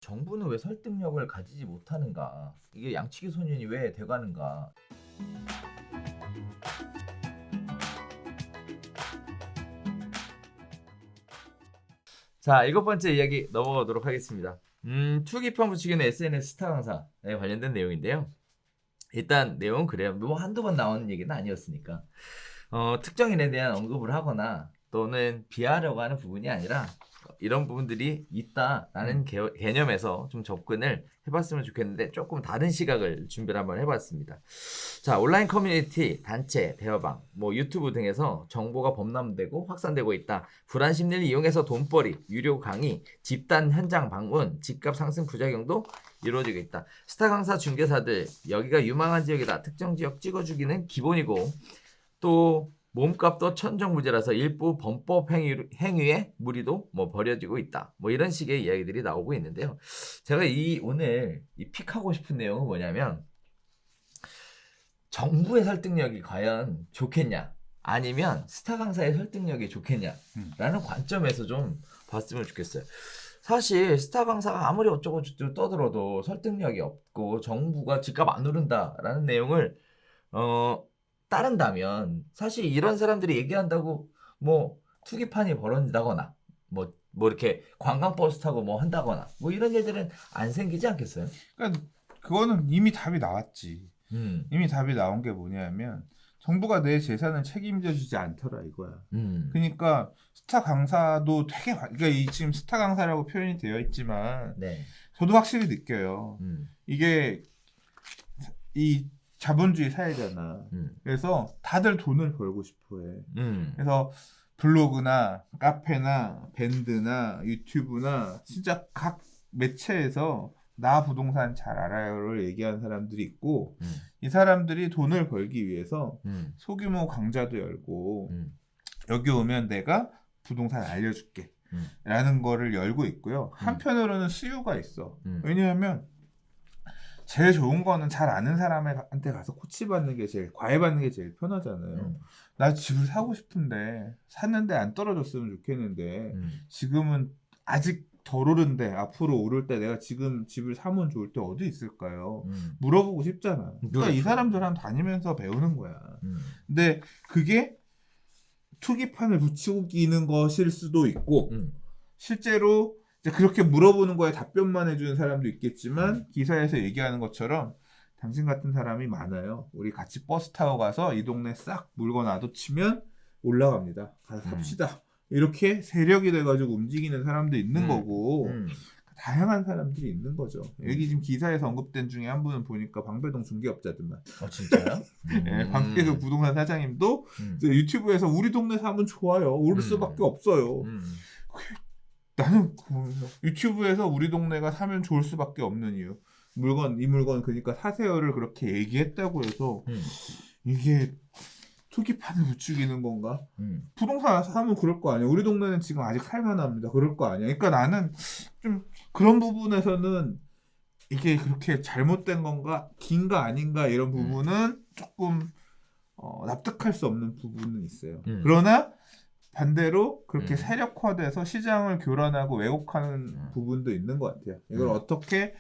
정부는 왜 설득력을 가지지 못하는가? 이게 양치기 소년이 왜 돼가는가? 자, 7번째 이야기 넘어가도록 하겠습니다. 투기판 부추기는 SNS 스타 강사에 관련된 내용인데요. 일단 내용은 그래요. 뭐 한두 번 나오는 얘기는 아니었으니까. 특정인에 대한 언급을 하거나 또는 비하려고 하는 부분이 아니라 이런 부분들이 있다라는 개념에서 좀 접근을 해봤으면 좋겠는데 조금 다른 시각을 준비를 한번 해봤습니다. 자, 온라인 커뮤니티, 단체, 대화방, 뭐 유튜브 등에서 정보가 범람되고 확산되고 있다. 불안 심리를 이용해서 돈벌이, 유료 강의, 집단 현장 방문, 집값 상승 부작용도 이루어지고 있다. 스타 강사 중개사들, 여기가 유망한 지역이다. 특정 지역 찍어주기는 기본이고 또 몸값도 천정무지라서 일부 범법 행위의 무리도 뭐 벌여지고 있다. 뭐 이런 식의 이야기들이 나오고 있는데요. 제가 오늘 픽하고 싶은 내용은 뭐냐면 정부의 설득력이 과연 좋겠냐 아니면 스타 강사의 설득력이 좋겠냐라는 관점에서 좀 봤으면 좋겠어요. 사실 스타 강사가 아무리 어쩌고 저쩌고 떠들어도 설득력이 없고 정부가 집값 안 오른다라는 내용을 따른다면 사실 이런 사람들이 얘기한다고 뭐 투기판이 벌어진다거나 뭐 이렇게 관광버스 타고 뭐 한다거나 뭐 이런 일들은 안 생기지 않겠어요? 그러니까 그거는 이미 답이 나왔지. 이미 답이 나온 게 뭐냐면 정부가 내 재산을 책임져 주지 않더라 이거야. 그러니까 스타 강사도 되게 그러니까 지금 스타 강사라고 표현이 되어 있지만 네. 저도 확실히 느껴요. 이게 이 자본주의 사회잖아. 그래서 다들 돈을 벌고 싶어해. 그래서 블로그나 카페나 밴드나 유튜브나 진짜 각 매체에서 나 부동산 잘 알아요를 얘기하는 사람들이 있고 이 사람들이 돈을 벌기 위해서 소규모 강좌도 열고 여기 오면 내가 부동산 알려줄게 라는 거를 열고 있고요. 한편으로는 수요가 있어. 왜냐하면 제일 좋은 거는 잘 아는 사람한테 가서 코치 받는 게 과외 받는 게 제일 편하잖아요. 나 집을 사고 싶은데 샀는데 안 떨어졌으면 좋겠는데 지금은 아직 덜 오른데 앞으로 오를 때 내가 지금 집을 사면 좋을 때 어디 있을까요? 물어보고 싶잖아. 그러니까 이 사람들랑 다니면서 배우는 거야. 근데 그게 투기판을 부추기는 것일 수도 있고 실제로 이제 그렇게 물어보는 거에 답변만 해주는 사람도 있겠지만 기사에서 얘기하는 것처럼 당신 같은 사람이 많아요. 우리 같이 버스 타고 가서 이 동네 싹 물건 놔두치면 올라갑니다. 가서 삽시다. 이렇게 세력이 돼가지고 움직이는 사람도 있는 거고 다양한 사람들이 있는 거죠. 여기 지금 기사에서 언급된 중에 한 분은 보니까 방배동 중개업자들만. 진짜요? 네, 방배동 부동산 사장님도 유튜브에서 우리 동네 사면 좋아요. 오를 수밖에 없어요. 나는 유튜브에서 우리 동네가 사면 좋을 수밖에 없는 이유. 이 물건 그러니까 사세요를 그렇게 얘기했다고 해서 이게 투기판을 부추기는 건가? 부동산 사면 그럴 거 아니야. 우리 동네는 지금 아직 살만합니다. 그럴 거 아니야. 그러니까 나는 좀 그런 부분에서는 이게 그렇게 잘못된 건가, 긴가 아닌가 이런 부분은 조금 납득할 수 없는 부분은 있어요. 그러나 반대로 그렇게 세력화돼서 시장을 교란하고 왜곡하는 부분도 있는 것 같아요. 이걸 어떻게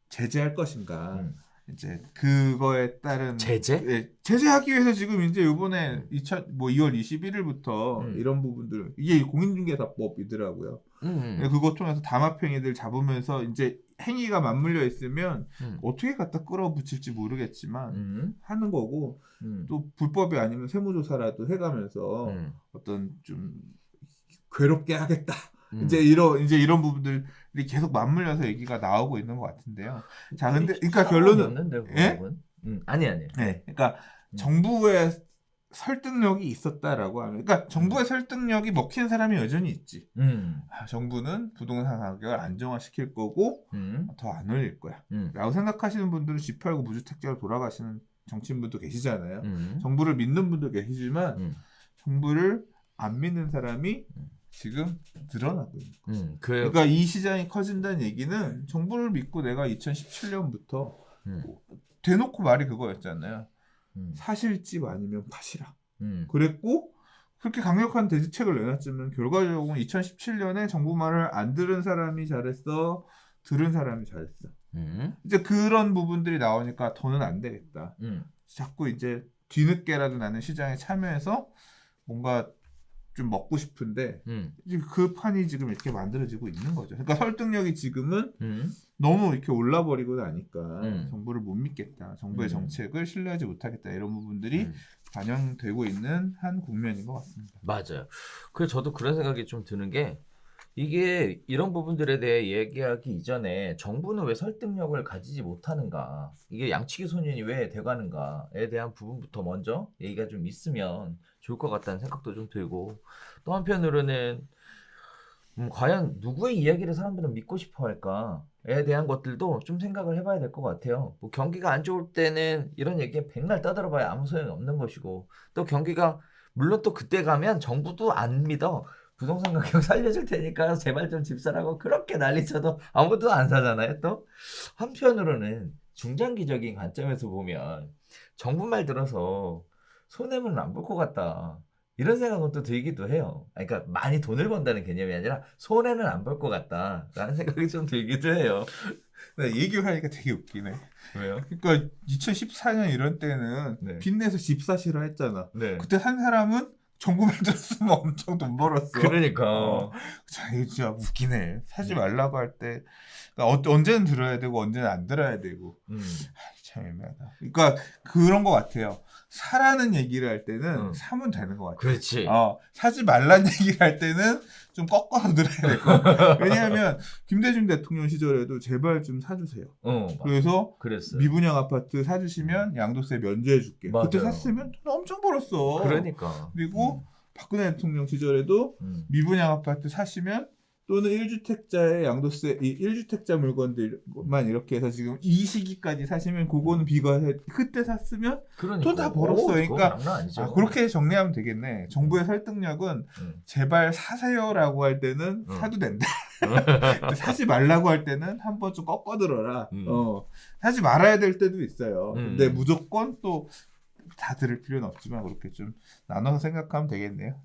제재할 것인가. 이제 그거에 따른 제재? 예, 제재하기 위해서 지금 이제 이번에 2월 21일부터 이런 부분들 이게 공인중개사법이더라고요. 그거 통해서 담합행위들 잡으면서 이제 행위가 맞물려 있으면 어떻게 갖다 끌어붙일지 모르겠지만 하는 거고 또 불법이 아니면 세무조사라도 해가면서 어떤 좀 괴롭게 하겠다. 이제 이런 부분들이 계속 맞물려서 얘기가 나오고 있는 것 같은데요. 자, 근데 그러니까 결론은 없는데, 예? 아니. 네, 그러니까 정부의 설득력이 있었다라고 하면, 그러니까 정부의 설득력이 먹힌 사람이 여전히 있지. 정부는 부동산 가격을 안정화시킬 거고 더 안 올릴 거야. 라고 생각하시는 분들은 집 팔고 무주택자로 돌아가시는 정치인분도 계시잖아요. 정부를 믿는 분도 계시지만 정부를 안 믿는 사람이 지금 늘어나고 있는 거죠. 그러니까 이 시장이 커진다는 얘기는 정부를 믿고 내가 2017년부터 대놓고 말이 그거였잖아요. 사실 집 아니면 파시라. 그랬고 그렇게 강력한 대책을 내놨지만 결과적으로 2017년에 정부 말을 안 들은 사람이 잘했어, 들은 사람이 잘했어. 이제 그런 부분들이 나오니까 더는 안 되겠다. 자꾸 이제 뒤늦게라도 나는 시장에 참여해서 뭔가 좀 먹고 싶은데 이제 그 판이 지금 이렇게 만들어지고 있는 거죠. 그러니까 설득력이 지금은 너무 이렇게 올라버리고 나니까 정부를 못 믿겠다. 정부의 정책을 신뢰하지 못하겠다. 이런 부분들이 반영되고 있는 한 국면인 것 같습니다. 맞아요. 그래서 저도 그런 생각이 좀 드는 게 이게 이런 부분들에 대해 얘기하기 이전에 정부는 왜 설득력을 가지지 못하는가, 이게 양치기 소년이 왜 돼가는가에 대한 부분부터 먼저 얘기가 좀 있으면 좋을 것 같다는 생각도 좀 들고, 또 한편으로는 과연 누구의 이야기를 사람들은 믿고 싶어 할까에 대한 것들도 좀 생각을 해봐야 될 것 같아요. 뭐 경기가 안 좋을 때는 이런 얘기에 백날 떠들어봐야 아무 소용이 없는 것이고, 또 경기가 물론 또 그때 가면 정부도 안 믿어. 부동산 가격 살려줄 테니까 제발 좀 집 사라고 그렇게 난리쳐도 아무도 안 사잖아요. 또 한편으로는 중장기적인 관점에서 보면 정부 말 들어서 손해는 안 볼 것 같다, 이런 생각은 또 들기도 해요. 그러니까 많이 돈을 번다는 개념이 아니라 손해는 안 볼 것 같다라는 생각이 좀 들기도 해요. 네, 얘기하니까 되게 웃기네. 왜요? 그러니까 2014년 이런 때는 네. 빚내서 집 사시라 했잖아. 네. 그때 산 사람은 정부 말 들었으면 엄청 돈 벌었어. 그러니까. 자, 이거 진짜 웃기네. 사지 말라고 할 때 그러니까 언제는 들어야 되고 언제는 안 들어야 되고. 참 애매하다. 그러니까 그런 것 같아요. 사라는 얘기를 할 때는 사면 되는 것 같아요. 그렇지. 사지 말라는 얘기를 할 때는 좀 꺾어서 들어야 되고. 왜냐하면 김대중 대통령 시절에도 제발 좀 사주세요. 그래서 그랬어요. 미분양 아파트 사주시면 양도세 면제해줄게. 맞아요. 그때 샀으면 돈 엄청 벌었어. 그러니까. 그리고 박근혜 대통령 시절에도 미분양 아파트 사시면 또는 1주택자의 양도세, 이 1주택자 물건들만 이렇게 해서 지금 이 시기까지 사시면 그거는 비과세, 그때 샀으면 돈 다 벌었어. 그러니까 그렇게 정리하면 되겠네. 정부의 설득력은 제발 사세요라고 할 때는 사도 된다. 사지 말라고 할 때는 한번 좀 꺾어 들어라. 사지 말아야 될 때도 있어요. 근데 무조건 또 다 들을 필요는 없지만 그렇게 좀 나눠서 생각하면 되겠네요.